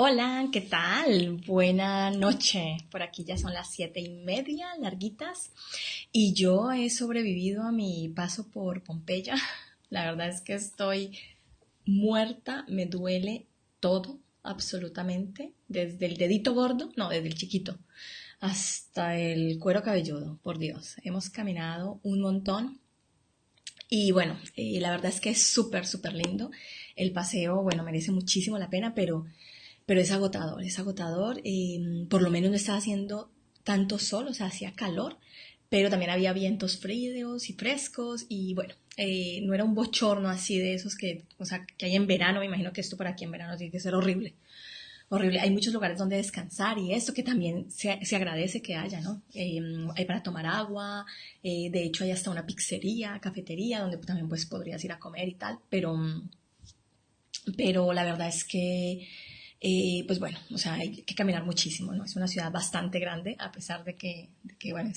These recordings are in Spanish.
Hola, ¿qué tal? Buena noche. Por aquí ya son las 7:30, larguitas, y yo he sobrevivido a mi paso por Pompeya. La verdad es que estoy muerta, me duele todo, absolutamente, desde el dedito gordo, no, desde el chiquito, hasta el cuero cabelludo, por Dios. Hemos caminado un montón y bueno, la verdad es que es súper, súper lindo. El paseo, bueno, merece muchísimo la pena, pero es agotador. Por lo menos no estaba haciendo tanto sol, o sea, hacía calor, pero también había vientos fríos y frescos y bueno, no era un bochorno así de esos que, o sea, que hay en verano. Me imagino que esto para aquí en verano tiene que ser horrible. Horrible. Hay muchos lugares donde descansar y esto que también se agradece que haya, ¿no? Hay para tomar agua, de hecho hay hasta una pizzería, cafetería, donde también pues podrías ir a comer y tal, pero la verdad es que, pues bueno, o sea, hay que caminar muchísimo, ¿no? Es una ciudad bastante grande, a pesar de que bueno,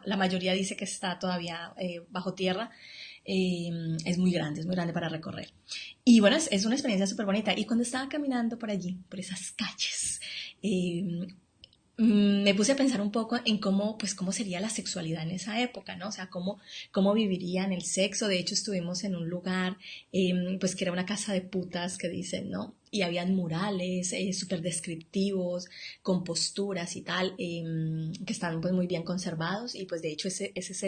la mayoría dice que está todavía bajo tierra. eh, es muy grande para recorrer. Y bueno, es una experiencia súper bonita. Y cuando estaba caminando por allí, por esas calles, eh, me puse a pensar un poco en cómo, pues, cómo sería la sexualidad en esa época, ¿no? O sea, cómo vivirían el sexo. De hecho, estuvimos en un lugar, pues, que era una casa de putas, que dicen, ¿no? Y habían murales súper descriptivos, con posturas y tal, que están, pues, muy bien conservados. Y, pues, de hecho, ese es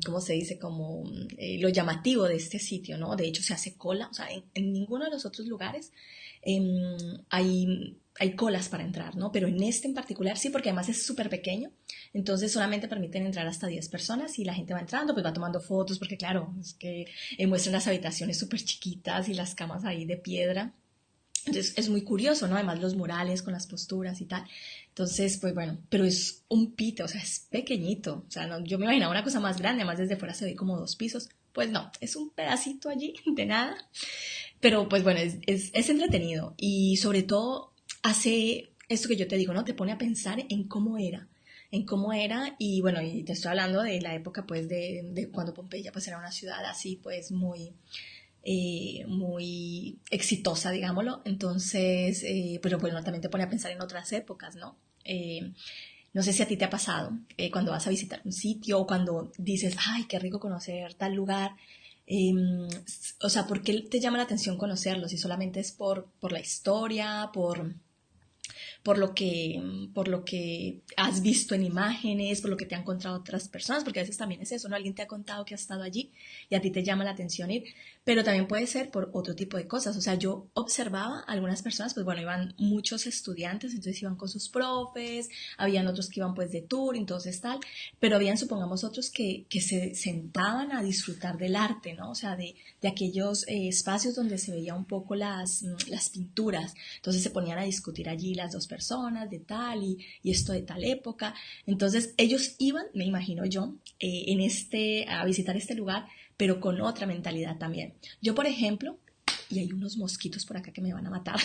¿cómo se dice? Como lo llamativo de este sitio, ¿no? De hecho, se hace cola. O sea, en ninguno de los otros lugares hay colas para entrar, ¿no? Pero en este en particular sí, porque además es súper pequeño, entonces solamente permiten entrar hasta 10 personas y la gente va entrando, pues va tomando fotos, porque claro, es que muestran las habitaciones súper chiquitas y las camas ahí de piedra. Entonces es muy curioso, ¿no? Además los murales con las posturas y tal. Entonces, pues bueno, pero es un pito, o sea, es pequeñito. O sea, no, yo me imaginaba una cosa más grande, además desde fuera se ve como dos pisos. Pues no, es un pedacito allí de nada. Pero pues bueno, es entretenido y sobre todo hace esto que yo te digo, ¿no? Te pone a pensar en cómo era y bueno, y te estoy hablando de la época pues de cuando Pompeya pues era una ciudad así pues muy exitosa, digámoslo. Entonces, pero bueno, también te pone a pensar en otras épocas, ¿no? No sé si a ti te ha pasado cuando vas a visitar un sitio o cuando dices, ay, qué rico conocer tal lugar. eh, o sea, ¿por qué te llama la atención conocerlo? Si solamente es por la historia, por lo que has visto en imágenes, por lo que te han contado otras personas, porque a veces también es eso, ¿no? Alguien te ha contado que ha estado allí y a ti te llama la atención ir, pero también puede ser por otro tipo de cosas. O sea, yo observaba algunas personas, pues bueno, iban muchos estudiantes, entonces iban con sus profes, habían otros que iban pues de tour, entonces tal, pero habían, supongamos, otros que se sentaban a disfrutar del arte, ¿no? O sea, de aquellos espacios donde se veía un poco las pinturas, entonces se ponían a discutir allí las dos personas de tal y esto de tal época. Entonces ellos iban, me imagino yo, a visitar este lugar, pero con otra mentalidad también. Yo, por ejemplo, y hay unos mosquitos por acá que me van a matar.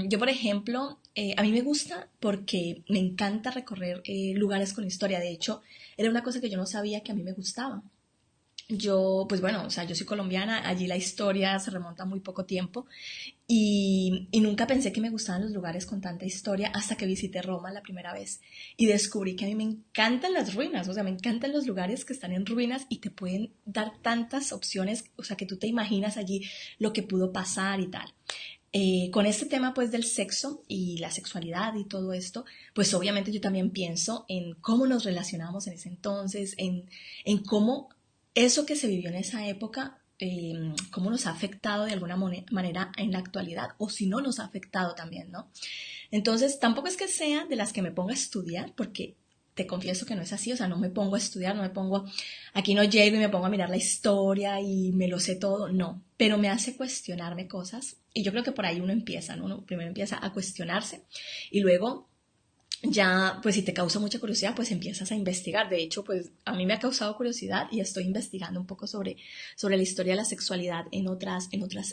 Yo, por ejemplo, a mí me gusta porque me encanta recorrer lugares con historia. De hecho, era una cosa que yo no sabía que a mí me gustaba. Yo, pues bueno, o sea, yo soy colombiana, allí la historia se remonta a muy poco tiempo y nunca pensé que me gustaban los lugares con tanta historia hasta que visité Roma la primera vez y descubrí que a mí me encantan las ruinas, o sea, me encantan los lugares que están en ruinas y te pueden dar tantas opciones, o sea, que tú te imaginas allí lo que pudo pasar y tal. Con este tema pues del sexo y la sexualidad y todo esto, pues obviamente yo también pienso en cómo nos relacionamos en ese entonces, en cómo eso que se vivió en esa época, cómo nos ha afectado de alguna manera en la actualidad o si no nos ha afectado también, ¿no? Entonces, tampoco es que sea de las que me ponga a estudiar, porque te confieso que no es así, o sea, no me pongo a estudiar, no me pongo, aquí no llego y me pongo a mirar la historia y me lo sé todo, no, pero me hace cuestionarme cosas y yo creo que por ahí uno empieza, ¿no? Uno primero empieza a cuestionarse y luego ya, pues si te causa mucha curiosidad, pues empiezas a investigar. De hecho, pues a mí me ha causado curiosidad y estoy investigando un poco sobre la historia de la sexualidad en otras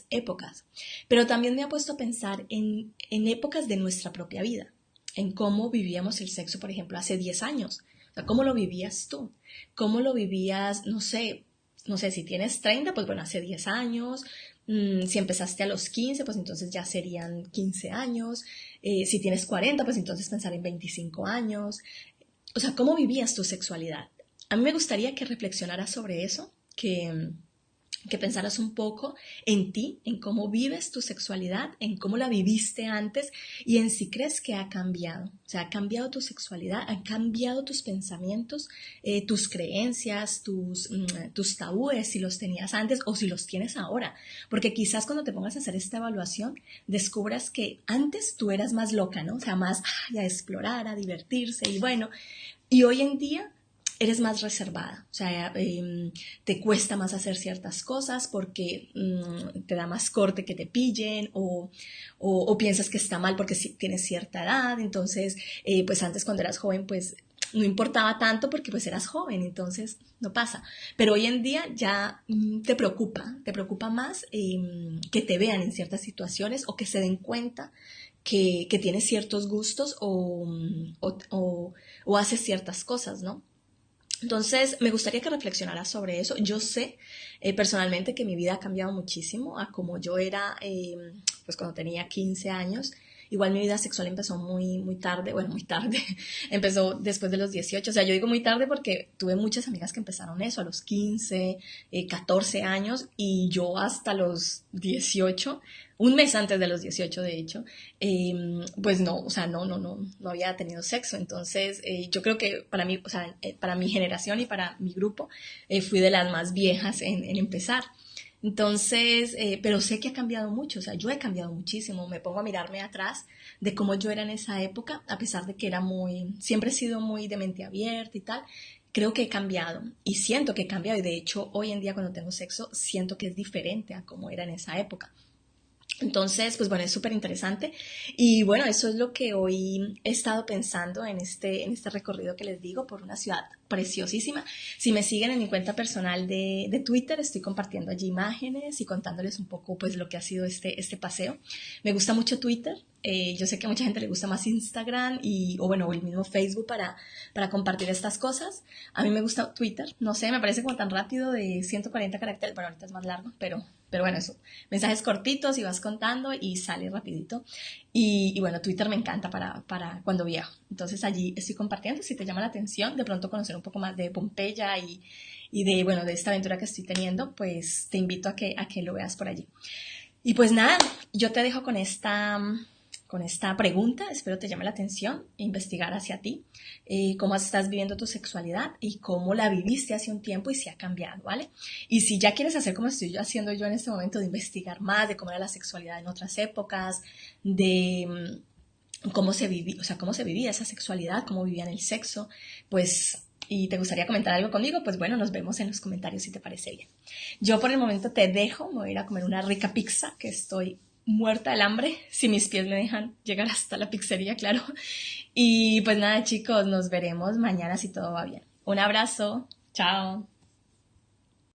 épocas. Pero también me ha puesto a pensar en épocas de nuestra propia vida, en cómo vivíamos el sexo, por ejemplo, hace 10 años. O sea, ¿cómo lo vivías tú? ¿Cómo lo vivías, no sé si tienes 30 pues bueno, hace 10 años? Si empezaste a los 15, pues entonces ya serían 15 años. Si tienes 40, pues entonces pensar en 25 años. O sea, ¿cómo vivías tu sexualidad? A mí me gustaría que reflexionaras sobre eso, que pensaras un poco en ti, en cómo vives tu sexualidad, en cómo la viviste antes y en si crees que ha cambiado. O sea, ha cambiado tu sexualidad, han cambiado tus pensamientos, tus creencias, tus tabúes, si los tenías antes o si los tienes ahora. Porque quizás cuando te pongas a hacer esta evaluación, descubras que antes tú eras más loca, ¿no? O sea, más a explorar, a divertirse y bueno. Y hoy en día eres más reservada, o sea, te cuesta más hacer ciertas cosas porque te da más corte que te pillen o piensas que está mal porque tienes cierta edad, entonces, pues antes cuando eras joven, pues no importaba tanto porque pues eras joven, entonces no pasa. Pero hoy en día ya te preocupa más que te vean en ciertas situaciones o que se den cuenta que tienes ciertos gustos o haces ciertas cosas, ¿no? Entonces, me gustaría que reflexionaras sobre eso. Yo sé personalmente que mi vida ha cambiado muchísimo a como yo era pues cuando tenía 15 años. Igual mi vida sexual empezó muy tarde, bueno, muy tarde, empezó después de los 18. O sea, yo digo muy tarde porque tuve muchas amigas que empezaron eso a los 15, 14 años y yo hasta los 18, un mes antes de los 18 de hecho, pues no, o sea, no había tenido sexo. Entonces, yo creo que para mí, o sea, para mi generación y para mi grupo, fui de las más viejas en empezar. Entonces, pero sé que ha cambiado mucho, o sea, yo he cambiado muchísimo, me pongo a mirarme atrás de cómo yo era en esa época, a pesar de que era siempre he sido muy de mente abierta y tal, creo que he cambiado y siento que he cambiado y de hecho hoy en día cuando tengo sexo siento que es diferente a cómo era en esa época. Entonces, pues bueno, es súper interesante. Y bueno, eso es lo que hoy he estado pensando en este recorrido que les digo por una ciudad preciosísima. Si me siguen en mi cuenta personal de Twitter, estoy compartiendo allí imágenes y contándoles un poco pues lo que ha sido este paseo. Me gusta mucho Twitter. Yo sé que a mucha gente le gusta más Instagram o bueno, el mismo Facebook para compartir estas cosas. A mí me gusta Twitter, no sé, me parece como tan rápido de 140 caracteres, bueno, ahorita es más largo, pero bueno, eso, mensajes cortitos y vas contando y sale rapidito. Y bueno, Twitter me encanta para cuando viajo. Entonces allí estoy compartiendo, si te llama la atención, de pronto conocer un poco más de Pompeya y de, bueno, de esta aventura que estoy teniendo, pues te invito a que lo veas por allí. Y pues nada, yo te dejo con esta pregunta, espero te llame la atención, investigar hacia ti, cómo estás viviendo tu sexualidad y cómo la viviste hace un tiempo y si ha cambiado, ¿vale? Y si ya quieres hacer como estoy haciendo yo en este momento, de investigar más de cómo era la sexualidad en otras épocas, de cómo se vivía, o sea, cómo se vivía esa sexualidad, cómo vivían el sexo, pues y te gustaría comentar algo conmigo, pues bueno, nos vemos en los comentarios si te parece bien. Yo por el momento te dejo, me voy a ir a comer una rica pizza, que estoy muerta del hambre, si mis pies me dejan llegar hasta la pizzería, claro. Y pues nada, chicos, nos veremos mañana si todo va bien. Un abrazo, chao.